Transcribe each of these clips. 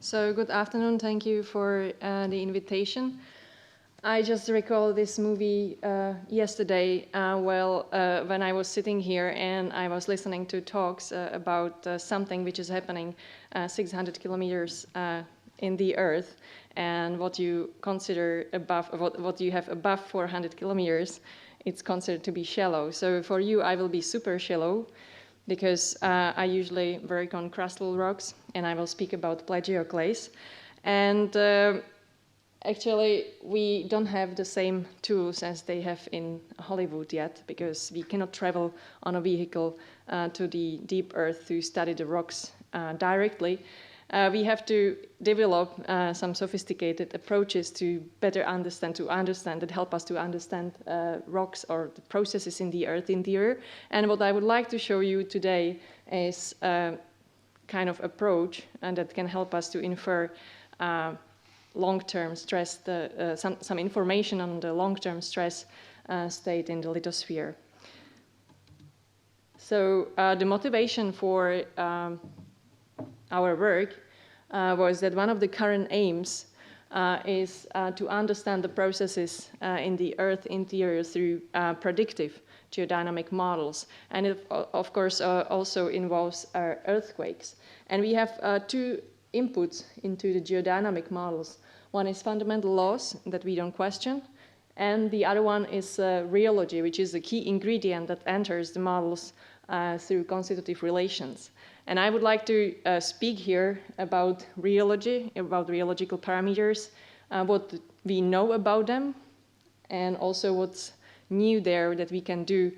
So good afternoon, thank you for the invitation. I just recall this movie yesterday when I was sitting here and I was listening to talks about something which is happening 600 kilometers in the Earth, and what you consider above, what you have above 400 kilometers, it's considered to be shallow. So for you, I will be super shallow, because I usually work on crustal rocks, and I will speak about plagioclase. And actually, we don't have the same tools as they have in Hollywood yet, because we cannot travel on a vehicle to the deep earth to study the rocks directly. We have to develop some sophisticated approaches to better understand, that help us to understand rocks or the processes in the earth interior. And what I would like to show you today is a kind of approach that can help us to infer long-term stress, some information on the long-term stress state in the lithosphere. So the motivation for our work was that one of the current aims is to understand the processes in the Earth interior through predictive geodynamic models. And it, of course, also involves earthquakes. And we have two inputs into the geodynamic models. One is fundamental laws that we don't question, and the other one is rheology, which is the key ingredient that enters the models through constitutive relations. And I would like to speak here about rheology, about rheological parameters, what we know about them, and also what's new there that we can do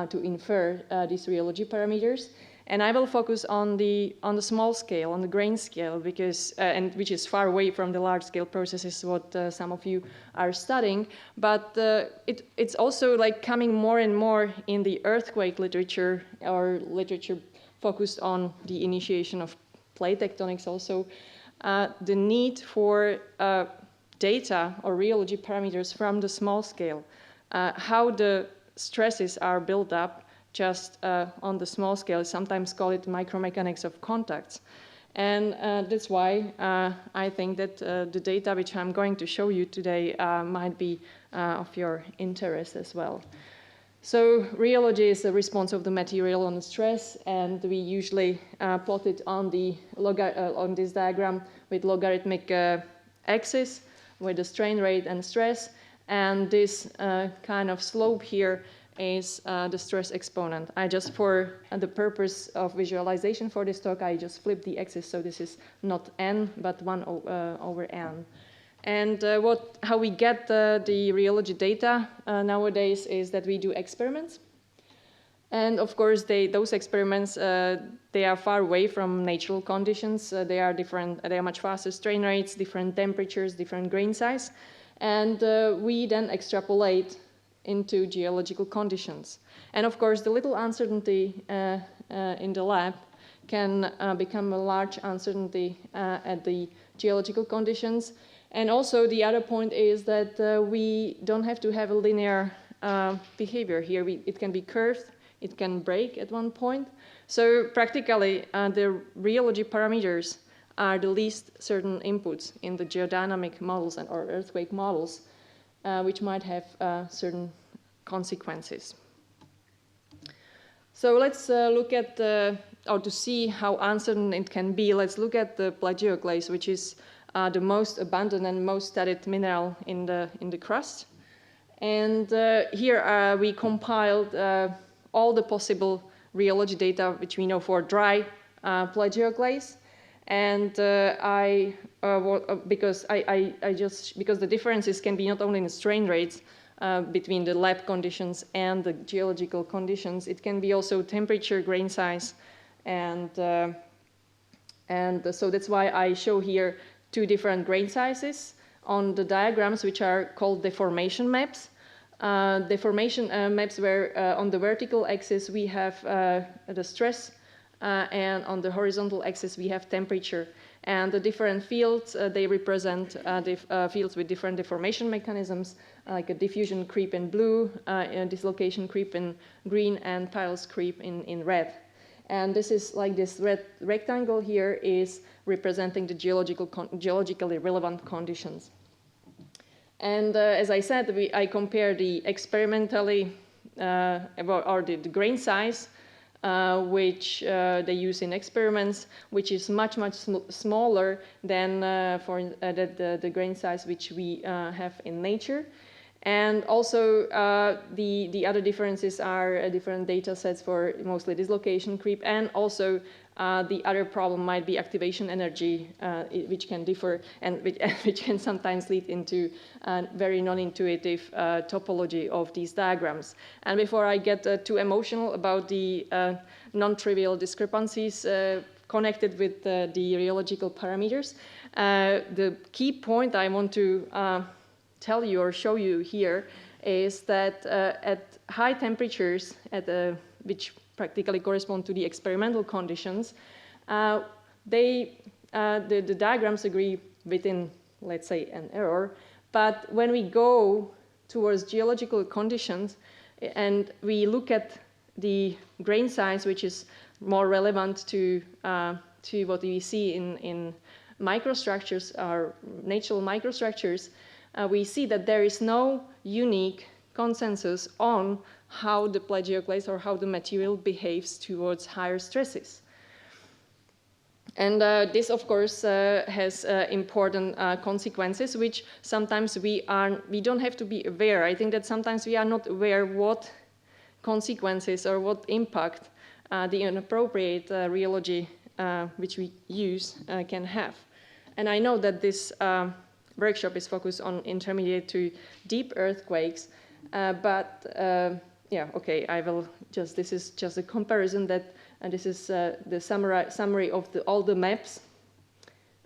to infer these rheology parameters. And I will focus on the small scale, on the grain scale, because and which is far away from the large scale processes what some of you are studying. But it's also like coming more and more in the earthquake literature, or literature focused on the initiation of plate tectonics also, the need for data or rheology parameters from the small scale, how the stresses are built up just on the small scale. Sometimes call it micromechanics of contacts. And that's why I think that the data which I'm going to show you today might be of your interest as well. So rheology is the response of the material on the stress, and we usually plot it on the on this diagram with logarithmic axis with the strain rate and stress, and this kind of slope here is the stress exponent. I just, for the purpose of visualization for this talk, I just flipped the axis, so this is not n, but 1 over n. And how we get the rheology data nowadays is that we do experiments. And of course, those experiments, they are far away from natural conditions. They are different, they are much faster strain rates, different temperatures, different grain size. And we then extrapolate into geological conditions. And of course, the little uncertainty in the lab can become a large uncertainty at the geological conditions. And also the other point is that we don't have to have a linear behavior here. It can be curved, it can break at one point. So practically, the rheology parameters are the least certain inputs in the geodynamic models or earthquake models, which might have certain consequences. So let's look at, or to see how uncertain it can be, let's look at the plagioclase, which is the most abundant and most studied mineral in the crust. And here we compiled all the possible rheology data which we know for dry plagioclase. And because the differences can be not only in the strain rates between the lab conditions and the geological conditions, it can be also temperature, grain size, and so that's why I show here two different grain sizes on the diagrams, which are called deformation maps. Deformation maps where on the vertical axis we have the stress, and on the horizontal axis we have temperature. And the different fields, they represent fields with different deformation mechanisms, like a diffusion creep in blue, dislocation creep in green, and piles creep in red. And this is like this red rectangle here is representing the geologically relevant conditions. And as I said, I compare the experimentally, or the grain size, which they use in experiments, which is much smaller than the grain size which we have in nature. And also the other differences are different data sets for mostly dislocation creep, and also the other problem might be activation energy, which can differ and which can sometimes lead into very non-intuitive topology of these diagrams. And before I get too emotional about the non-trivial discrepancies connected with the rheological parameters, the key point I want to tell you or show you here is that at high temperatures, which practically correspond to the experimental conditions, the diagrams agree within, let's say, an error. But when we go towards geological conditions and we look at the grain size, which is more relevant to what we see in microstructures or natural microstructures, we see that there is no unique consensus on how the plagioclase or how the material behaves towards higher stresses. And this, of course, has important consequences, which sometimes we don't have to be aware. I think that sometimes we are not aware what consequences or what impact the inappropriate rheology which we use can have. And I know that this workshop is focused on intermediate to deep earthquakes, but yeah, okay, I will just, this is just a comparison that, this is the summary of all the maps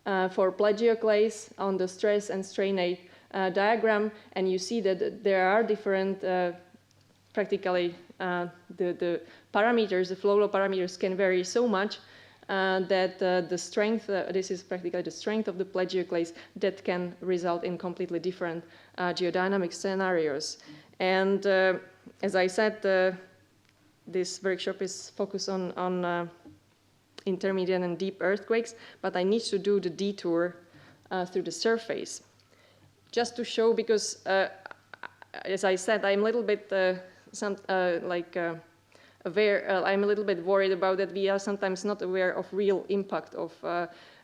for plagioclase on the stress and strainate diagram, and you see that there are different, practically the parameters, the flow law parameters can vary so much that the strength, this is practically the strength of the plagioclase that can result in completely different geodynamic scenarios. And as I said, this workshop is focused on intermediate and deep earthquakes, but I need to do the detour through the surface. Just to show, because as I said, I'm a little bit aware, I'm a little bit worried about that we are sometimes not aware of real impact of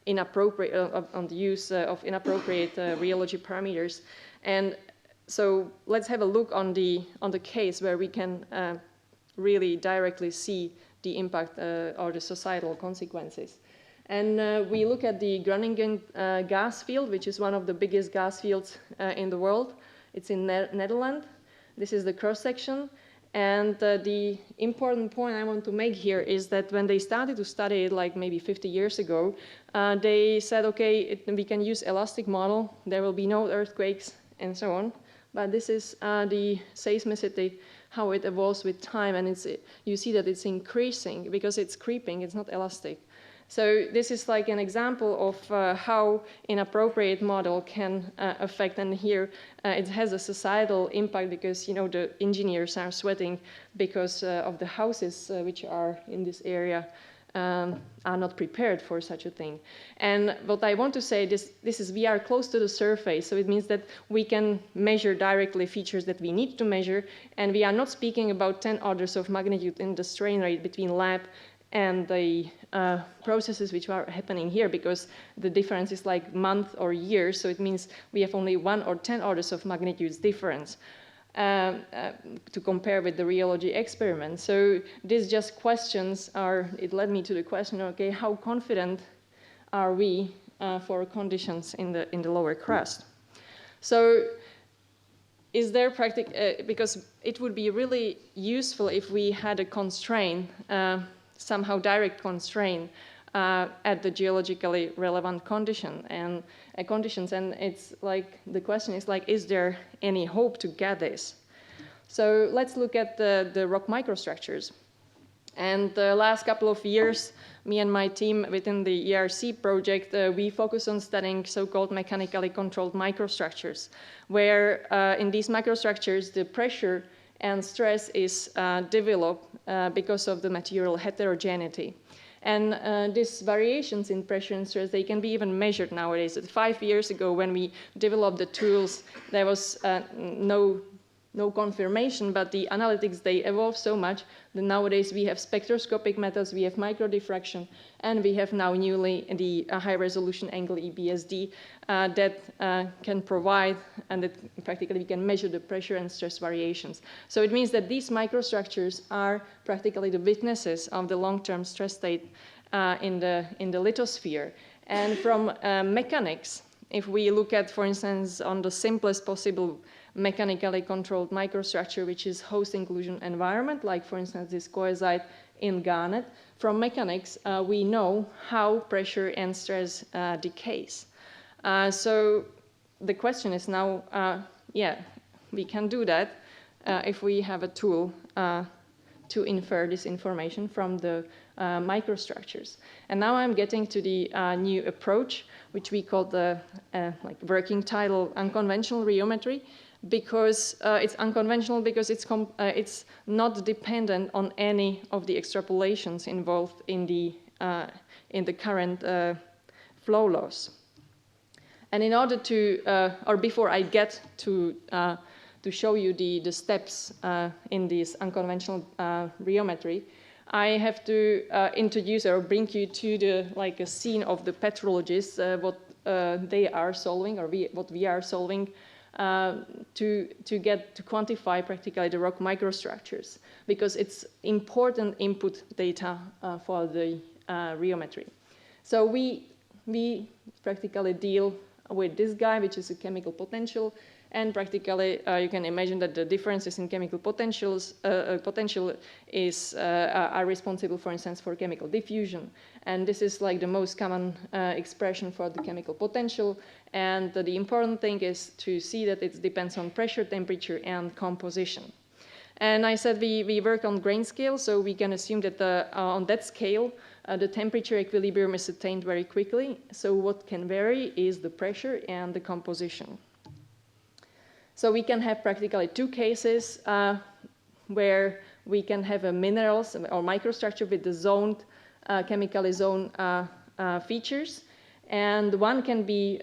inappropriate, on the use of inappropriate rheology parameters. And so let's have a look on the case where we can really directly see the impact or the societal consequences. And we look at the Groningen gas field, which is one of the biggest gas fields in the world. It's in Netherlands. This is the cross-section. And the important point I want to make here is that when they started to study it, like maybe 50 years ago, they said, okay, we can use elastic model, there will be no earthquakes, and so on. But this is the seismicity, how it evolves with time, and you see that it's increasing because it's creeping, it's not elastic. So this is like an example of how inappropriate model can affect, and here it has a societal impact because, you know, the engineers are sweating because of the houses which are in this area are not prepared for such a thing. And what I want to say, this is we are close to the surface, so it means that we can measure directly features that we need to measure, and we are not speaking about 10 orders of magnitude in the strain rate between lab and the processes which are happening here, because the difference is like month or years, so it means we have only 1 or 10 orders of magnitudes difference to compare with the rheology experiment. So these just questions it led me to the question, okay, how confident are we for conditions in the lower crust? So is there because it would be really useful if we had a constraint, somehow direct constraint at the geologically relevant conditions, and it's like the question is like, is there any hope to get this? So let's look at the rock microstructures. And the last couple of years, me and my team within the ERC project, we focus on studying so-called mechanically controlled microstructures, where in these microstructures the pressure and stress is developed because of the material heterogeneity. And these variations in pressure and stress, they can be even measured nowadays. 5 years ago, when we developed the tools, there was no confirmation, but the analytics, they evolved so much that nowadays we have spectroscopic methods, we have microdiffraction, and we have now newly the high-resolution angle EBSD that can provide, and that practically we can measure the pressure and stress variations. So it means that these microstructures are practically the witnesses of the long-term stress state in the lithosphere. And from mechanics, if we look at, for instance, on the simplest possible mechanically controlled microstructure, which is host inclusion environment, like for instance this coesite in garnet, from mechanics we know how pressure and stress decays. So the question is now, yeah, we can do that if we have a tool to infer this information from the microstructures. And now I'm getting to the new approach, which we call the working title unconventional rheometry, because it's unconventional because it's not dependent on any of the extrapolations involved in the current flow laws. And in order to, or before I get to show you the steps in this unconventional rheometry, I have to introduce or bring you to the a scene of the petrologists, what they are solving, or what we are solving, to quantify practically the rock microstructures, because it's important input data for the rheometry. So we practically deal with this guy, which is a chemical potential, and practically you can imagine that the differences in chemical potential are responsible, for instance, for chemical diffusion. And this is like the most common expression for the chemical potential. And the important thing is to see that it depends on pressure, temperature, and composition. And I said we work on grain scale, so we can assume that on that scale, the temperature equilibrium is attained very quickly. So what can vary is the pressure and the composition. So we can have practically two cases where we can have a minerals or microstructure with the zoned, chemically zoned features. And one can be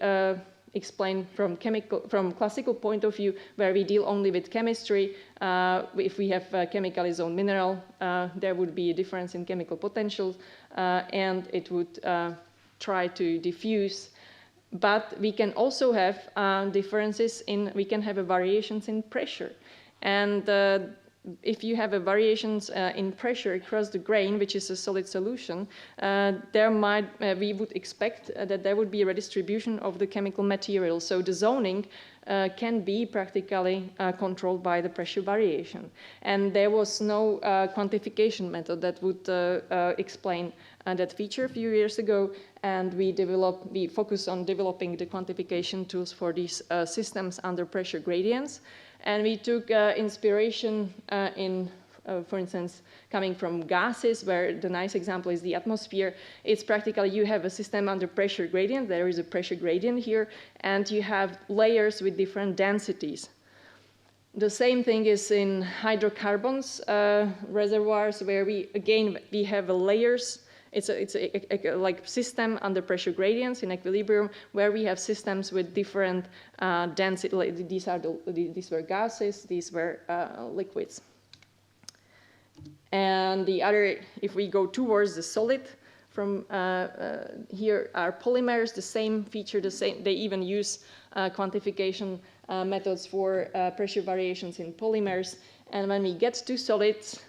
explained from classical point of view, where we deal only with chemistry. If we have a chemically zoned mineral, there would be a difference in chemical potential, and it would try to diffuse. But we can also have differences we can have variations in pressure. And if you have variations in pressure across the grain, which is a solid solution, we would expect that there would be a redistribution of the chemical material. So the zoning can be practically controlled by the pressure variation. And there was no quantification method that would explain that feature a few years ago, and we focus on developing the quantification tools for these systems under pressure gradients. And we took inspiration for instance, coming from gases, where the nice example is the atmosphere. It's practically you have a system under pressure gradient. There is a pressure gradient here, and you have layers with different densities. The same thing is in hydrocarbons reservoirs, where we have layers. It's a like system under pressure gradients in equilibrium, where we have systems with different density. These were gases, these were liquids. And the other, if we go towards the solid, from here are polymers, the same feature, they even use quantification methods for pressure variations in polymers. And when we get to solids,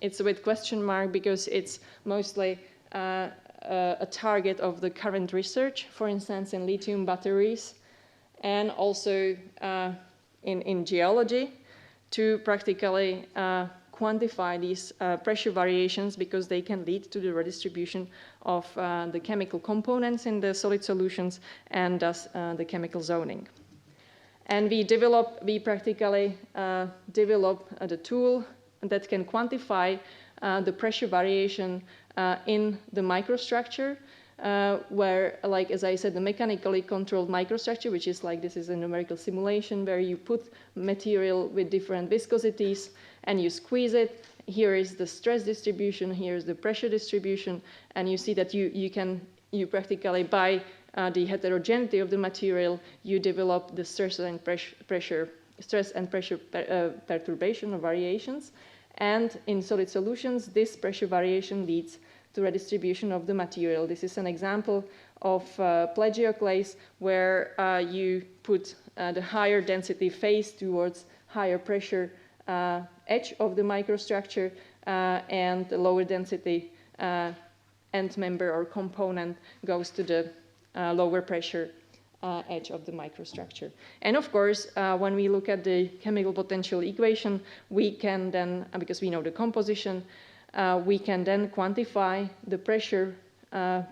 it's with question mark, because it's mostly a target of the current research, for instance, in lithium batteries, and also in geology, to practically quantify these pressure variations, because they can lead to the redistribution of the chemical components in the solid solutions, and thus the chemical zoning. And we practically develop the tool that can quantify the pressure variation in the microstructure where, like as I said, the mechanically controlled microstructure, which is like this is a numerical simulation where you put material with different viscosities and you squeeze it. Here is the stress distribution, here is the pressure distribution, and you see that you practically, by the heterogeneity of the material, you develop the stress and pressure perturbation or variations. And in solid solutions, this pressure variation leads to redistribution of the material. This is an example of plagioclase where you put the higher density face towards higher pressure edge of the microstructure and the lower density end member or component goes to the lower pressure edge of the microstructure. And of course, when we look at the chemical potential equation, we can then, because we know the composition, we can then quantify the pressure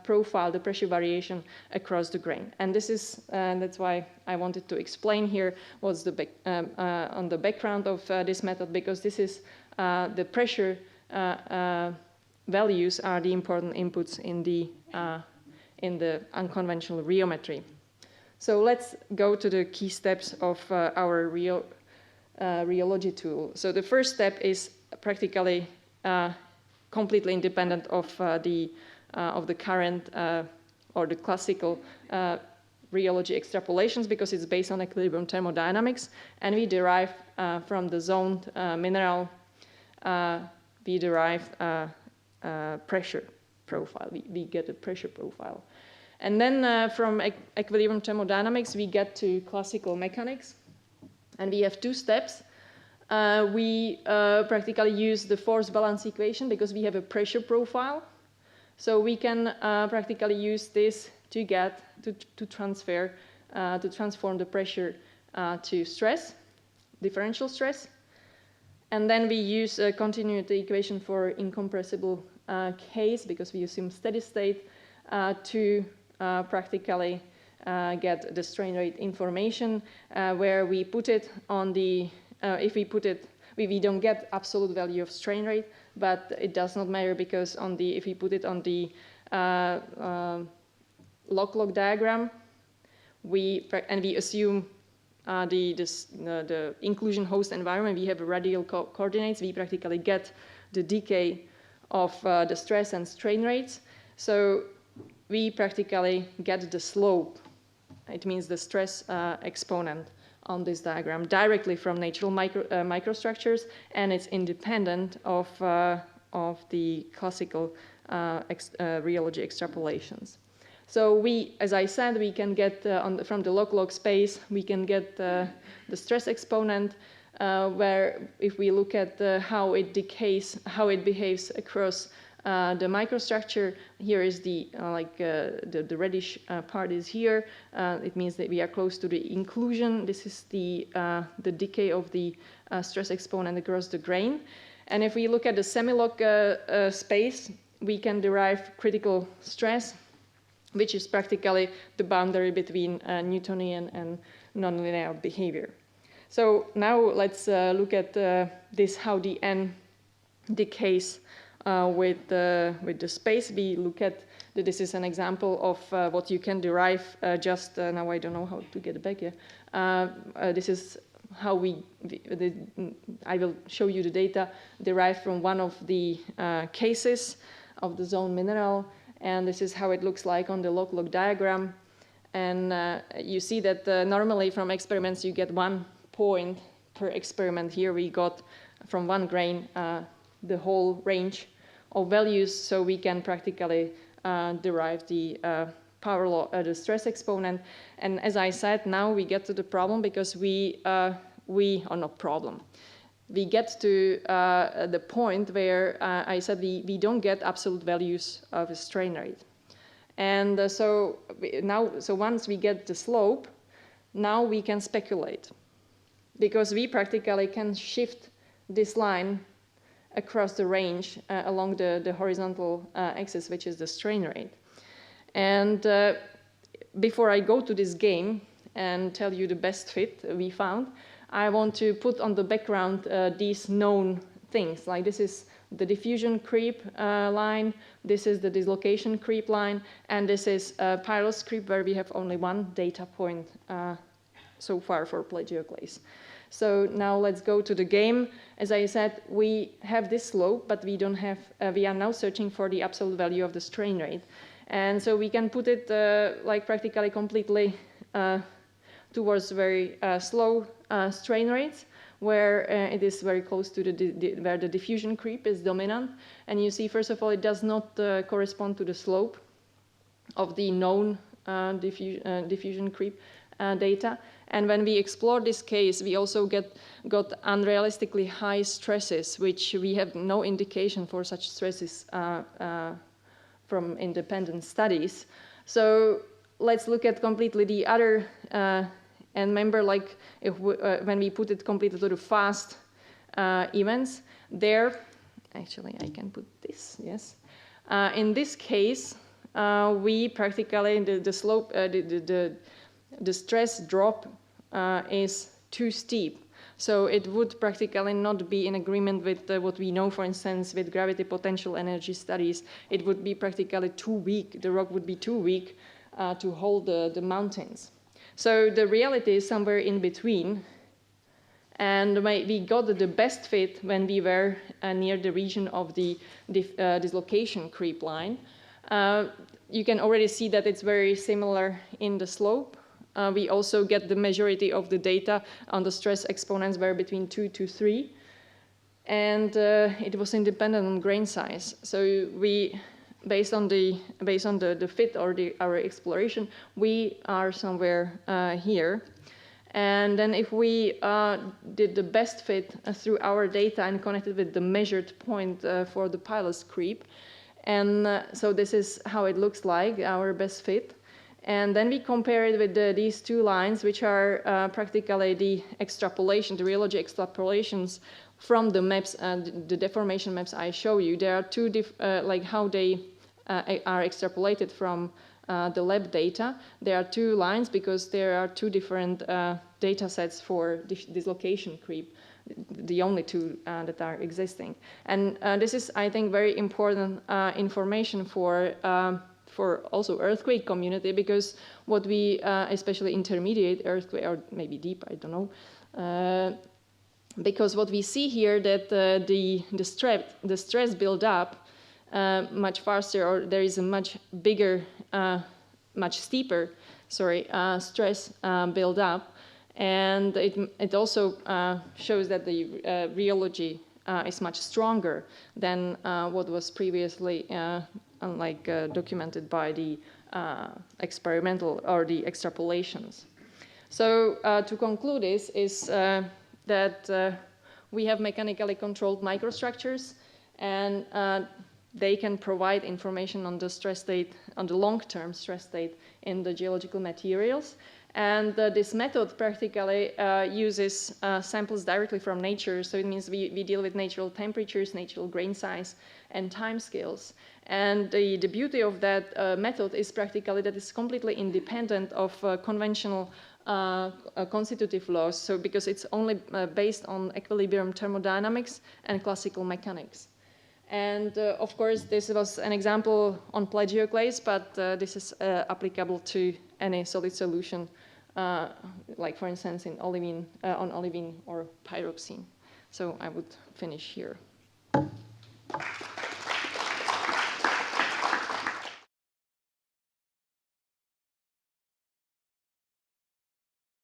profile, the pressure variation across the grain. And this is, that's why I wanted to explain here what's the on the background of this method, because this is the pressure values are the important inputs in the unconventional rheometry. So let's go to the key steps of our rheology tool. So the first step is practically completely independent of the current or the classical rheology extrapolations, because it's based on equilibrium thermodynamics, and we derive from the zoned mineral, we derive pressure profile. We get a pressure profile. And then from equilibrium thermodynamics, we get to classical mechanics. And we have two steps. We practically use the force balance equation because we have a pressure profile. So we can practically use this to get, to transform the pressure to stress, differential stress. And then we use a continuity equation for incompressible case, because we assume steady state, to practically get the strain rate information, where we put it on the, if we put it, we don't get absolute value of strain rate, but it does not matter, because on the, if we put it on the log diagram, we assume the inclusion host environment, we have radial coordinates, we practically get the decay of the stress and strain rates. So we practically get the slope. It means the stress exponent on this diagram directly from natural microstructures, and it's independent of the classical rheology extrapolations. So we, as I said, we can get from the log space, we can get the stress exponent, where if we look at how it decays, how it behaves across the microstructure, here is the the reddish part is here. It means that we are close to the inclusion. This is the decay of the stress exponent across the grain. And if we look at the semi-log space, we can derive critical stress, which is practically the boundary between Newtonian and nonlinear behavior. So now let's look at this, how the N decays with the space. We look at this is an example of what you can derive just now. I don't know how to get it back here. This is how I will show you the data derived from one of the cases of the zone mineral, and this is how it looks like on the log diagram. And you see that normally from experiments you get 1 point per experiment. Here we got from one grain the whole range of values, so we can practically derive the power law, the stress exponent. And as I said, now we get to the problem, because we are not problem. We get to the point where I said we don't get absolute values of a strain rate. And so once we get the slope, now we can speculate, because we practically can shift this line across the range along the horizontal axis, which is the strain rate. And before I go to this game and tell you the best fit we found, I want to put on the background these known things. Like this is the diffusion creep line, this is the dislocation creep line, and this is Pyrrhus creep, where we have only one data point so far for plagioclase. So now let's go to the game. As I said, we have this slope, but we don't have, we are now searching for the absolute value of the strain rate. And so we can put it like practically completely towards very slow strain rates, where it is very close to where the diffusion creep is dominant. And you see, first of all, it does not correspond to the slope of the known diffusion creep data. And when we explore this case, we also got unrealistically high stresses, which we have no indication for such stresses from independent studies. So let's look at completely the other, and remember, like if when we put it completely to the fast events, there, actually I can put this, yes. In this case, we practically, the slope, the stress drop is too steep. So it would practically not be in agreement with what we know, for instance, with gravity potential energy studies. It would be practically too weak. The rock would be too weak to hold the mountains. So the reality is somewhere in between. And we got the best fit when we were near the region of the dislocation creep line. You can already see that it's very similar in the slope. We also get the majority of the data on the stress exponents were between 2 to 3. And it was independent on grain size. So we, based on the fit or our exploration, we are somewhere here. And then if we did the best fit through our data and connected with the measured point for the Pyrrhus creep, and so this is how it looks like, our best fit. And then we compare it with these two lines, which are practically the extrapolation, the rheology extrapolations from the maps and the deformation maps I show you. There are two, like how they are extrapolated from the lab data. There are two lines because there are two different data sets for dislocation creep, the only two that are existing. And this is, I think, very important information for also earthquake community, because what we, especially intermediate earthquake, or maybe deep, I don't know, because what we see here that the stress build up much faster, or there is a much bigger, much steeper, stress build up, and it also shows that the rheology is much stronger than what was previously documented by the experimental or the extrapolations. So to conclude this is that we have mechanically controlled microstructures, and they can provide information on the stress state, on the long-term stress state in the geological materials. And this method practically uses samples directly from nature. So it means we deal with natural temperatures, natural grain size, and time scales. And the beauty of that method is practically that it's completely independent of conventional constitutive laws. So because it's only based on equilibrium thermodynamics and classical mechanics. And of course, this was an example on plagioclase, but this is applicable to any solid solution, like for instance in olivine, on olivine or pyroxene. So I would finish here.